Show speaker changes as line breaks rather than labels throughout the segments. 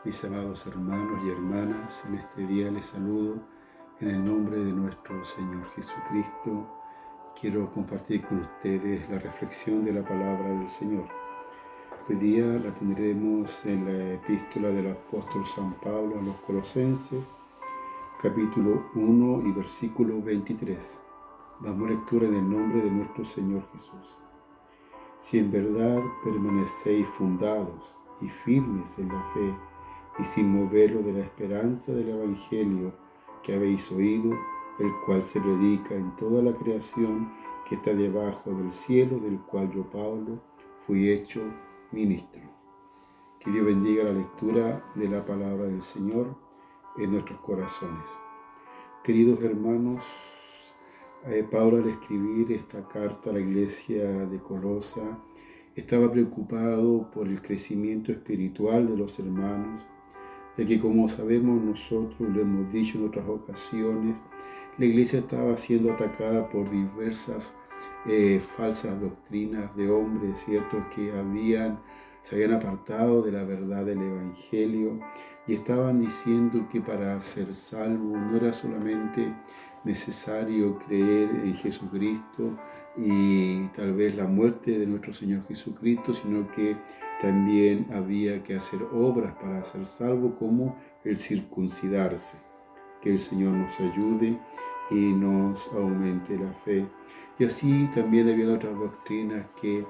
Mis amados hermanos y hermanas, en este día les saludo en el nombre de nuestro Señor Jesucristo. Quiero compartir con ustedes la reflexión de la palabra del Señor. Hoy día la tendremos en la epístola del apóstol San Pablo a los Colosenses, capítulo 1 y versículo 23. Damos lectura en el nombre de nuestro Señor Jesús. Si en verdad permanecéis fundados y firmes en la fe, y sin moverlo de la esperanza del Evangelio que habéis oído, el cual se predica en toda la creación que está debajo del cielo, del cual yo, Pablo, fui hecho ministro. Que Dios bendiga la lectura de la palabra del Señor en nuestros corazones. Queridos hermanos, Pablo, al escribir esta carta a la iglesia de Colosa, estaba preocupado por el crecimiento espiritual de los hermanos, ya que, como sabemos nosotros, lo hemos dicho en otras ocasiones, la iglesia estaba siendo atacada por diversas falsas doctrinas de hombres, ¿cierto?, que se habían apartado de la verdad del Evangelio y estaban diciendo que para ser salvo no era solamente necesario creer en Jesucristo y tal vez la muerte de nuestro Señor Jesucristo, sino que también había que hacer obras para ser salvo, como el circuncidarse. Que el Señor nos ayude y nos aumente la fe. Y así también había otras doctrinas que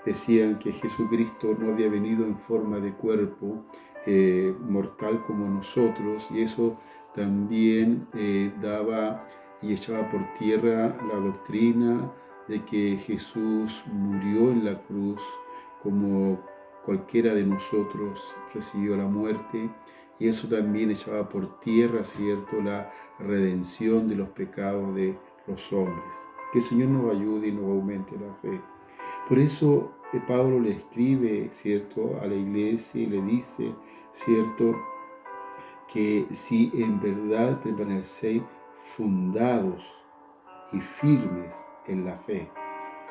decían que Jesucristo no había venido en forma de cuerpo mortal como nosotros, y eso también daba y echaba por tierra la doctrina de que Jesús murió en la cruz como cualquiera de nosotros recibió la muerte, y eso también echaba por tierra, ¿cierto?, la redención de los pecados de los hombres. Que el Señor nos ayude y nos aumente la fe. Por eso Pablo le escribe, ¿cierto?, a la iglesia y le dice, ¿cierto?, que si en verdad permanecéis fundados y firmes en la fe.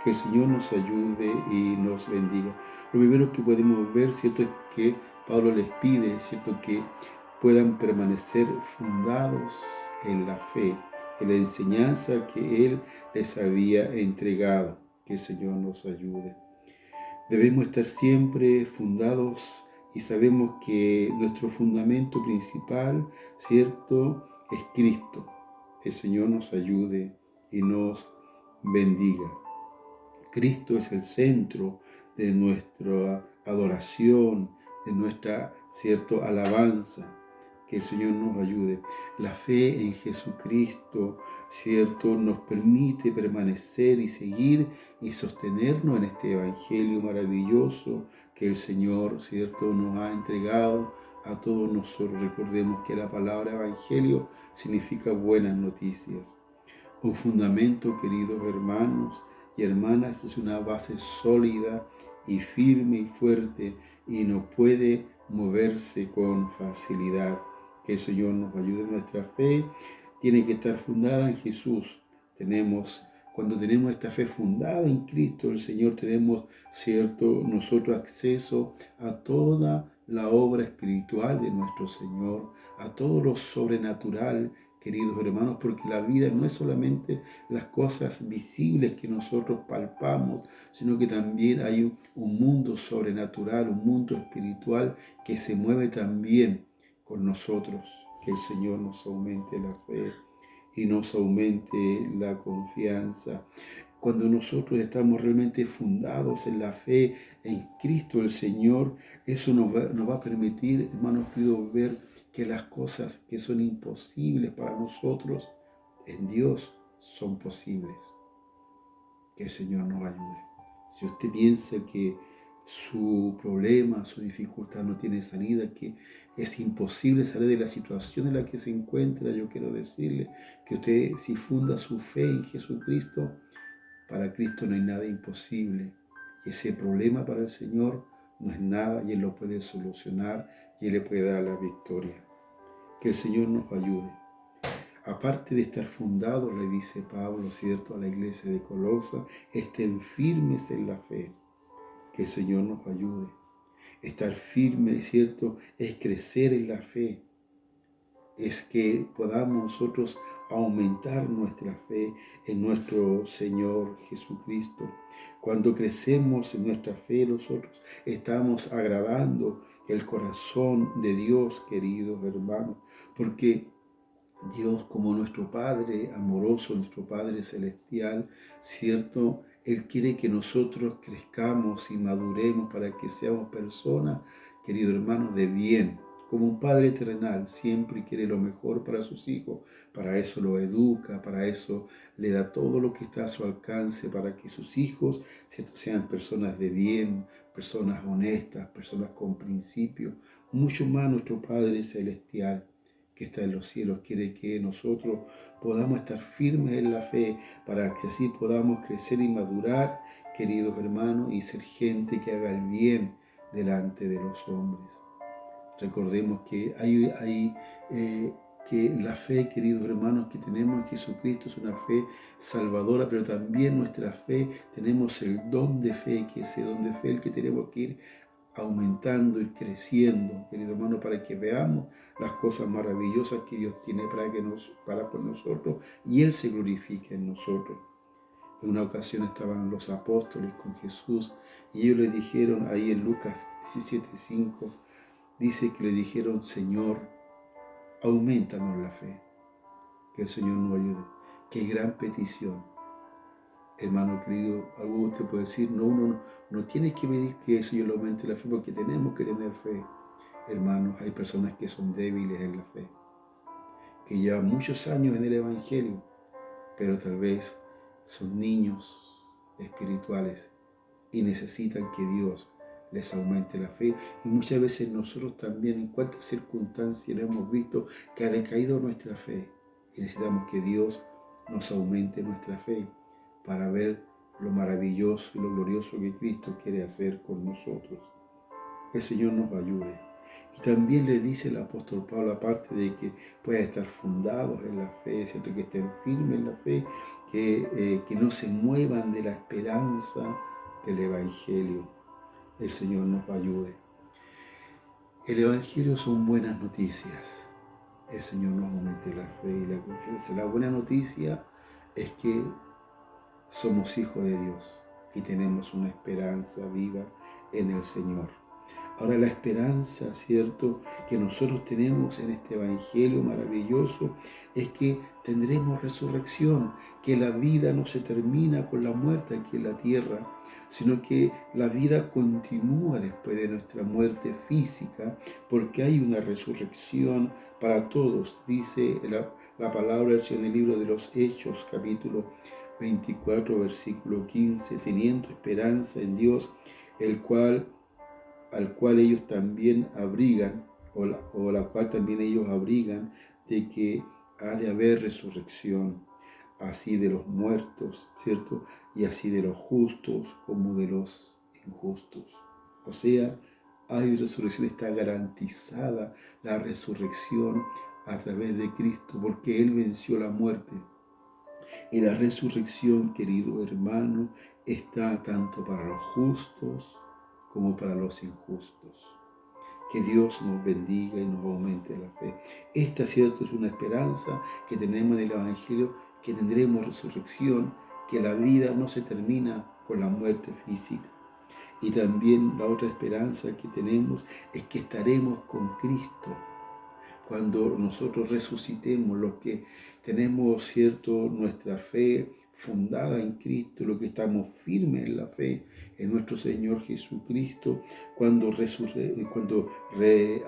Que el Señor nos ayude y nos bendiga. Lo primero que podemos ver, ¿cierto?, es que Pablo les pide, ¿cierto?, que puedan permanecer fundados en la fe, en la enseñanza que Él les había entregado. Que el Señor nos ayude. Debemos estar siempre fundados y sabemos que nuestro fundamento principal, ¿cierto?, es Cristo. El Señor nos ayude y nos bendiga. Cristo es el centro de nuestra adoración, de nuestra, ¿cierto?, alabanza. Que el Señor nos ayude. La fe en Jesucristo, ¿cierto?, nos permite permanecer y seguir y sostenernos en este Evangelio maravilloso que el Señor, ¿cierto?, nos ha entregado a todos nosotros. Recordemos que la palabra Evangelio significa buenas noticias. Un fundamento, queridos hermanos y hermanas, es una base sólida y firme y fuerte, y no puede moverse con facilidad. Que el Señor nos ayude. Nuestra fe tiene que estar fundada en Jesús. Cuando tenemos esta fe fundada en Cristo, el Señor, tenemos, ¿cierto?, nosotros acceso a toda la obra espiritual de nuestro Señor, a todo lo sobrenatural, queridos hermanos, porque la vida no es solamente las cosas visibles que nosotros palpamos, sino que también hay un mundo sobrenatural, un mundo espiritual que se mueve también con nosotros. Que el Señor nos aumente la fe y nos aumente la confianza. Cuando nosotros estamos realmente fundados en la fe en Cristo el Señor, eso nos va a permitir, hermanos queridos, ver que las cosas que son imposibles para nosotros, en Dios son posibles. Que el Señor nos ayude. Si usted piensa que su problema, su dificultad no tiene salida, que es imposible salir de la situación en la que se encuentra, yo quiero decirle que usted, si funda su fe en Jesucristo, para Cristo no hay nada imposible. Ese problema para el Señor no es nada, y Él lo puede solucionar y Él le puede dar la victoria. Que el Señor nos ayude. Aparte de estar fundados, le dice Pablo, ¿cierto?, a la iglesia de Colosa, estén firmes en la fe. Que el Señor nos ayude. Estar firme, ¿cierto? Es crecer en la fe. Es que podamos nosotros aumentar nuestra fe en nuestro Señor Jesucristo. Cuando crecemos en nuestra fe, nosotros estamos agradando el corazón de Dios, queridos hermanos, porque Dios, como nuestro Padre amoroso, nuestro Padre celestial, ¿cierto? Él quiere que nosotros crezcamos y maduremos para que seamos personas, queridos hermanos, de bien. Como un Padre terrenal siempre quiere lo mejor para sus hijos, para eso lo educa, para eso le da todo lo que está a su alcance, para que sus hijos, ¿cierto?, sean personas de bien, personas honestas, personas con principios. Mucho más nuestro Padre celestial que está en los cielos quiere que nosotros podamos estar firmes en la fe para que así podamos crecer y madurar, queridos hermanos, y ser gente que haga el bien delante de los hombres. Recordemos que que la fe, queridos hermanos, que tenemos en Jesucristo es una fe salvadora, pero también nuestra fe, tenemos el don de fe, que es ese don de fe el que tenemos que ir aumentando y creciendo, querido hermano, para que veamos las cosas maravillosas que Dios tiene para con nosotros y Él se glorifique en nosotros. En una ocasión estaban los apóstoles con Jesús y ellos le dijeron, ahí en Lucas 17:5, dice que le dijeron, Señor, aumentanos la fe. Que el Señor nos ayude. Qué gran petición. Hermano querido, algo usted puede decir, uno no tiene que pedir que el Señor le aumente la fe porque tenemos que tener fe. Hermanos, hay personas que son débiles en la fe, que llevan muchos años en el Evangelio, pero tal vez son niños espirituales y necesitan que Dios les aumente la fe. Y muchas veces nosotros también, en cuántas circunstancias hemos visto que ha decaído nuestra fe y necesitamos que Dios nos aumente nuestra fe para ver lo maravilloso y lo glorioso que Cristo quiere hacer con nosotros. El Señor nos ayude. Y también le dice el apóstol Pablo, aparte de que puedan estar fundados en la fe, ¿cierto?, que estén firmes en la fe, que no se muevan de la esperanza del Evangelio. El Señor nos ayude. El Evangelio son buenas noticias. El Señor nos aumente la fe y la confianza. La buena noticia es que somos hijos de Dios y tenemos una esperanza viva en el Señor. Ahora la esperanza, ¿cierto?, que nosotros tenemos en este Evangelio maravilloso es que tendremos resurrección, que la vida no se termina con la muerte aquí en la tierra, sino que la vida continúa después de nuestra muerte física, porque hay una resurrección para todos, dice la palabra del Señor en el libro de los Hechos, capítulo 24, versículo 15, teniendo esperanza en Dios, al cual ellos también abrigan, o la cual también ellos abrigan, de que ha de haber resurrección, así de los muertos, ¿cierto? Y así de los justos como de los injustos. O sea, hay resurrección, está garantizada la resurrección a través de Cristo, porque Él venció la muerte. Y la resurrección, querido hermano, está tanto para los justos como para los injustos. Que Dios nos bendiga y nos aumente la fe. Esta, cierto, es una esperanza que tenemos en el Evangelio, que tendremos resurrección, que la vida no se termina con la muerte física. Y también la otra esperanza que tenemos es que estaremos con Cristo. Cuando nosotros resucitemos, los que tenemos, cierto, nuestra fe fundada en Cristo, los que estamos firmes en la fe en nuestro Señor Jesucristo, cuando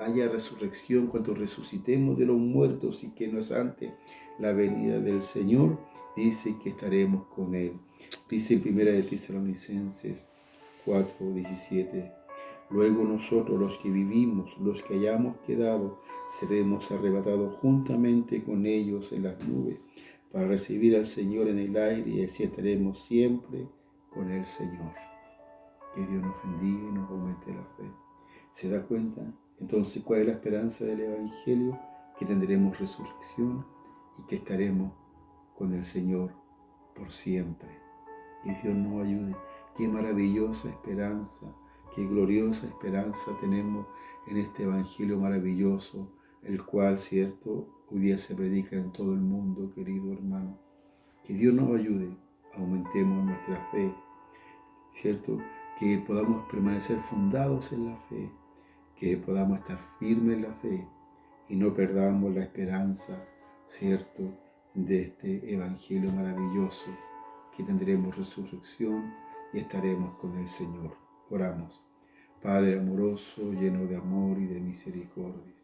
haya resurrección, cuando resucitemos de los muertos y que no es antes la venida del Señor, dice que estaremos con Él. Dice en 1 Tesalonicenses 4:17. Luego nosotros, los que vivimos, los que hayamos quedado, seremos arrebatados juntamente con ellos en las nubes para recibir al Señor en el aire y así estaremos siempre con el Señor. Que Dios nos bendiga y nos aumente la fe. ¿Se da cuenta? Entonces, ¿cuál es la esperanza del Evangelio? Que tendremos resurrección y que estaremos con el Señor por siempre. Que Dios nos ayude. Qué maravillosa esperanza qué gloriosa esperanza tenemos en este Evangelio maravilloso, el cual, cierto, hoy día se predica en todo el mundo, querido hermano. Que Dios nos ayude, aumentemos nuestra fe, cierto, que podamos permanecer fundados en la fe, que podamos estar firmes en la fe y no perdamos la esperanza, cierto, de este Evangelio maravilloso, que tendremos resurrección y estaremos con el Señor. Oramos. Padre amoroso, lleno de amor y de misericordia,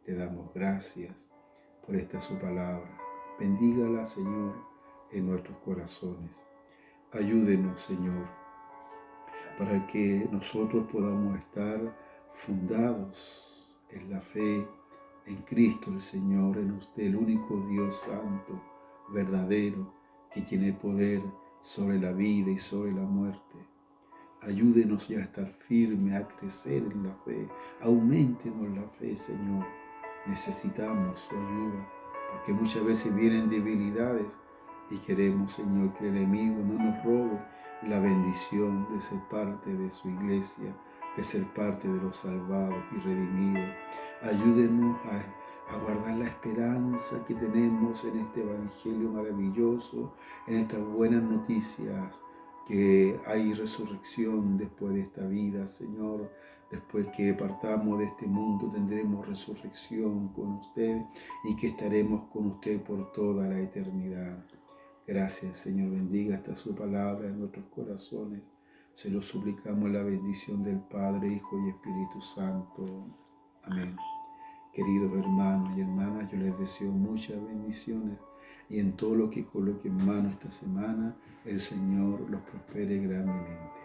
le damos gracias por esta su palabra. Bendígala, Señor, en nuestros corazones. Ayúdenos, Señor, para que nosotros podamos estar fundados en la fe, en Cristo el Señor, en usted, el único Dios santo, verdadero, que tiene poder sobre la vida y sobre la muerte. Ayúdenos ya a estar firmes, a crecer en la fe. Auméntenos la fe, Señor. Necesitamos su ayuda, porque muchas veces vienen debilidades y queremos, Señor, que el enemigo no nos robe la bendición de ser parte de su iglesia, de ser parte de los salvados y redimidos. Ayúdenos a guardar la esperanza que tenemos en este Evangelio maravilloso, en estas buenas noticias, que hay resurrección después de esta vida, Señor. Después que partamos de este mundo tendremos resurrección con usted y que estaremos con usted por toda la eternidad. Gracias, Señor. Bendiga esta su palabra en nuestros corazones. Se lo suplicamos la bendición del Padre, Hijo y Espíritu Santo. Amén. Queridos hermanos y hermanas, yo les deseo muchas bendiciones y en todo lo que coloque en mano esta semana, el Señor los prospere grandemente.